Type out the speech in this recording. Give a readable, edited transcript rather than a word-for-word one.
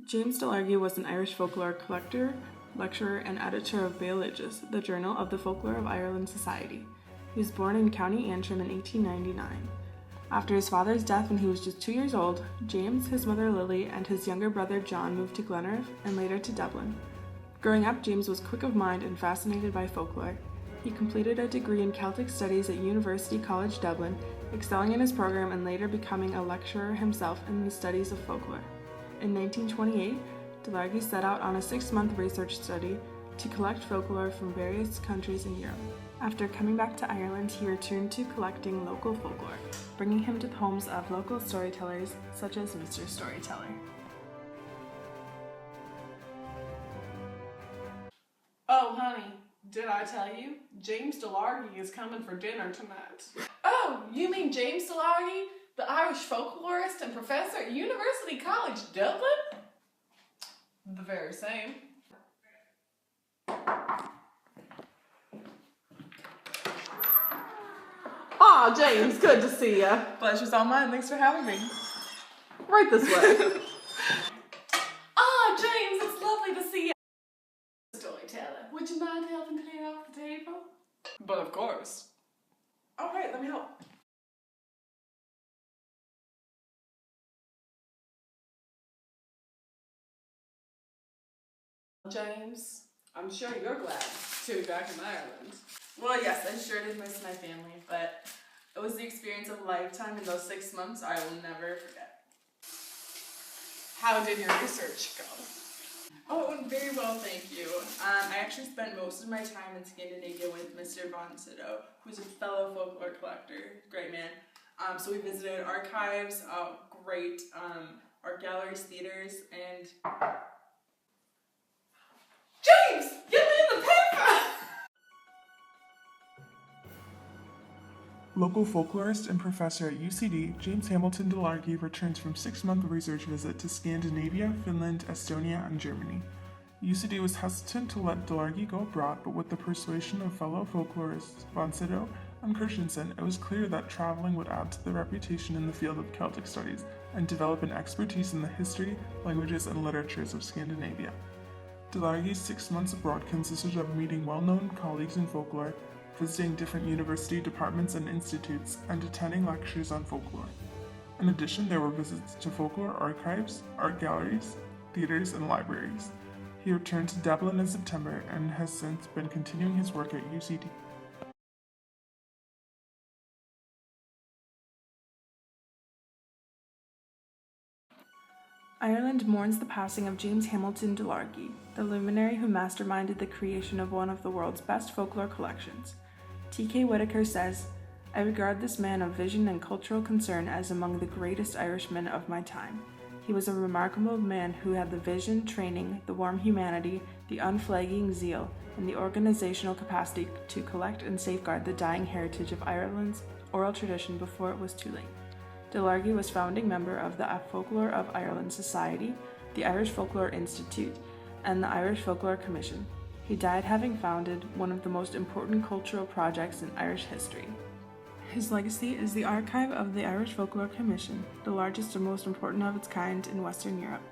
James Delargy was an Irish folklore collector, lecturer, and editor of Bailliges, the journal of the Folklore of Ireland Society. He was born in County Antrim in 1899. After his father's death when he was just 2 years old, James, his mother Lily, and his younger brother John moved to Glenarth and later to Dublin. Growing up, James was quick of mind and fascinated by folklore. He completed a degree in Celtic Studies at University College Dublin, excelling in his program and later becoming a lecturer himself in the studies of folklore. In 1928, Delargy set out on a 6-month research study to collect folklore from various countries in Europe. After coming back to Ireland, he returned to collecting local folklore, bringing him to the homes of local storytellers such as Mr. Storyteller. Oh, honey, did I tell you? James Delargy is coming for dinner tonight. Oh, you mean James Delargy, the Irish folklorist and professor at University College Dublin? The very same. Aw, James, good to see ya. Pleasure's all mine. Thanks for having me. Right this way. James, it's lovely to see you. Storyteller, would you mind helping clear off the table? But of course. All right, let me help. James, I'm sure you're glad to be back in Ireland. Well, yes, I sure did miss my family, but it was the experience of a lifetime, and those 6 months I will never forget. How did your research go? Oh, it went very well, thank you. I actually spent most of my time in Scandinavia with Mr. Von Sydow, who's a fellow folklore collector, great man. So we visited archives, great art galleries, theaters, and... James, get me in the paper! Local folklorist and professor at UCD, James Hamilton Delargy returns from 6-month research visit to Scandinavia, Finland, Estonia, and Germany. UCD was hesitant to let Delargy go abroad, but with the persuasion of fellow folklorists Von Sydow and Christensen, it was clear that traveling would add to the reputation in the field of Celtic studies and develop an expertise in the history, languages, and literatures of Scandinavia. Delargy's 6 months abroad consisted of meeting well-known colleagues in folklore, visiting different university departments and institutes, and attending lectures on folklore. In addition, there were visits to folklore archives, art galleries, theaters, and libraries. He returned to Dublin in September and has since been continuing his work at UCD. Ireland mourns the passing of James Hamilton Delargy, the luminary who masterminded the creation of one of the world's best folklore collections. T.K. Whitaker says, "I regard this man of vision and cultural concern as among the greatest Irishmen of my time. He was a remarkable man who had the vision, training, the warm humanity, the unflagging zeal, and the organizational capacity to collect and safeguard the dying heritage of Ireland's oral tradition before it was too late." Delargy was founding member of the Folklore of Ireland Society, the Irish Folklore Institute, and the Irish Folklore Commission. He died having founded one of the most important cultural projects in Irish history. His legacy is the archive of the Irish Folklore Commission, the largest and most important of its kind in Western Europe.